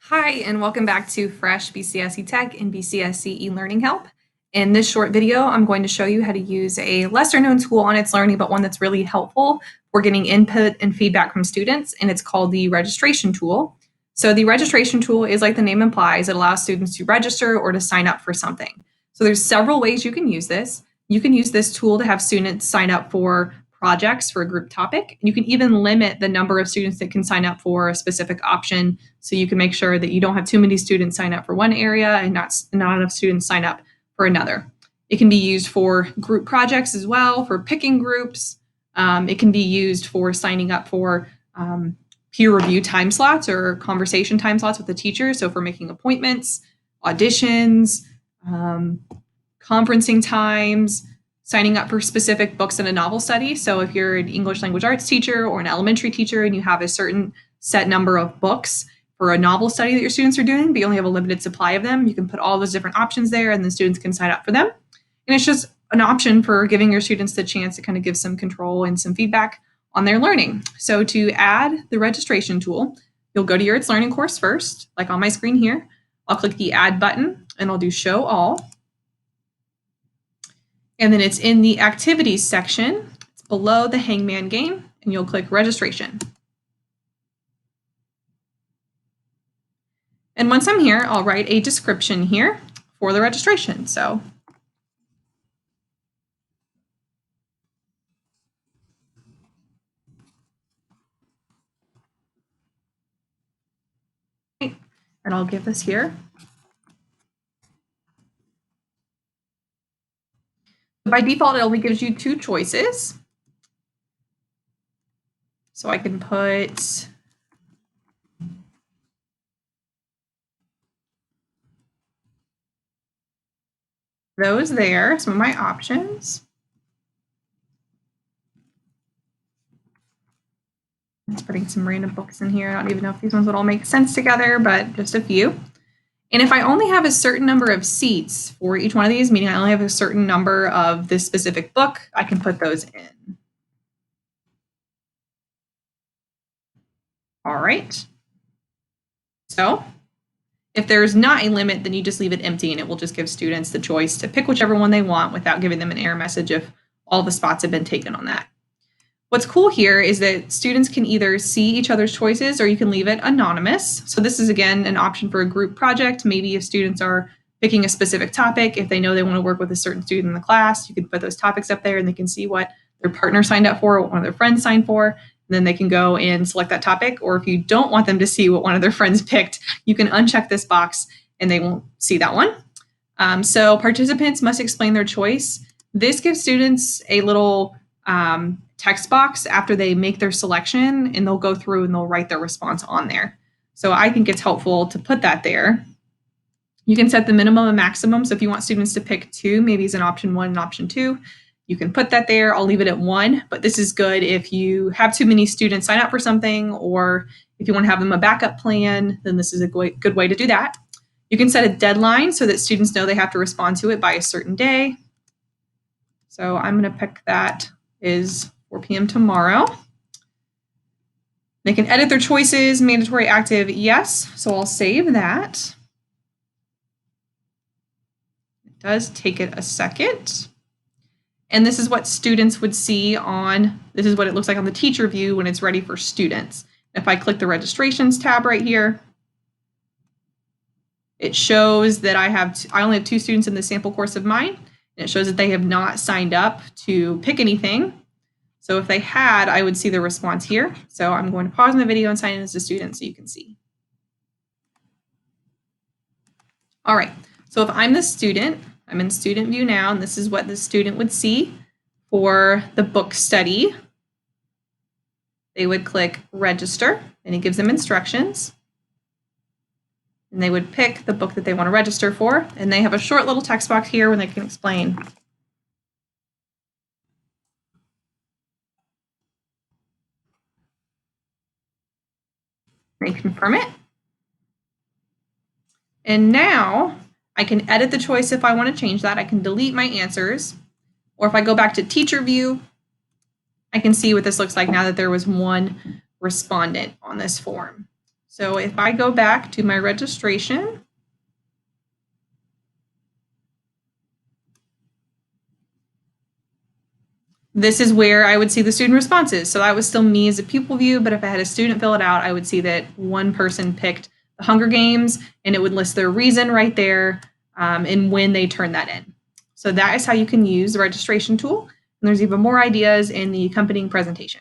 Hi, and welcome back to Fresh BCSC Tech and BCSC e-learning help. In this short video, I'm going to show you how to use a lesser known tool on itslearning, but one that's really helpful for getting input and feedback from students, and it's called the registration tool. So the registration tool is like the name implies, it allows students to register or to sign up for something. So there's several ways you can use this. You can use this tool to have students sign up for projects for a group topic. You can even limit the number of students that can sign up for a specific option, so you can make sure that you don't have too many students sign up for one area and not enough students sign up for another. It can be used for group projects as well, for picking groups. It can be used for signing up for peer review time slots or conversation time slots with the teacher. So for making appointments, auditions, conferencing times, signing up for specific books in a novel study. So if you're an English language arts teacher or an elementary teacher and you have a certain set number of books for a novel study that your students are doing, but you only have a limited supply of them, you can put all those different options there and the students can sign up for them. And it's just an option for giving your students the chance to kind of give some control and some feedback on their learning. So to add the registration tool, you'll go to your itslearning course first, like on my screen here. I'll click the add button and I'll do show all. And then it's in the activities section. It's below the hangman game, and you'll click registration. And once I'm here, I'll write a description here for the registration. So and I'll give this here. By default, it only gives you two choices. So I can put those there, some of my options. I'm just putting some random books in here. I don't even know if these ones would all make sense together, but just a few. And if I only have a certain number of seats for each one of these, meaning I only have a certain number of this specific book, I can put those in. All right. So if there's not a limit, then you just leave it empty and it will just give students the choice to pick whichever one they want without giving them an error message if all the spots have been taken on that. What's cool here is that students can either see each other's choices or you can leave it anonymous. So this is, again, an option for a group project. Maybe if students are picking a specific topic, if they know they want to work with a certain student in the class, you can put those topics up there and they can see what their partner signed up for, what one of their friends signed for, and then they can go and select that topic. Or if you don't want them to see what one of their friends picked, you can uncheck this box and they won't see that one. So participants must explain their choice. This gives students a little text box after they make their selection, and they'll go through and they'll write their response on there. So I think it's helpful to put that there. You can set the minimum and maximum. So if you want students to pick two, maybe it's an option 1 and option 2, you can put that there. I'll leave it at 1, but this is good if you have too many students sign up for something, or if you want to have them a backup plan, then this is a good way to do that. You can set a deadline so that students know they have to respond to it by a certain day. So I'm going to pick that is 4 p.m. tomorrow. They can edit their choices, mandatory, active, yes. So I'll save that. It does take it a second. And this is what students would see this is what it looks like on the teacher view when it's ready for students. If I click the registrations tab right here, it shows that I only have 2 students in the sample course of mine, and it shows that they have not signed up to pick anything. So if they had, I would see the response here. So I'm going to pause in the video and sign in as a student so you can see. All right, so if I'm the student, I'm in student view now, and this is what the student would see for the book study. They would click register, and it gives them instructions. And they would pick the book that they want to register for, and they have a short little text box here where they can explain. They confirm it. And now I can edit the choice if I want to change that. I can delete my answers. Or if I go back to teacher view, I can see what this looks like now that there was 1 respondent on this form. So if I go back to my registration, this is where I would see the student responses. So that was still me as a pupil view, but if I had a student fill it out, I would see that one person picked the Hunger Games, and it would list their reason right there and when they turned that in. So that is how you can use the registration tool. And there's even more ideas in the accompanying presentation.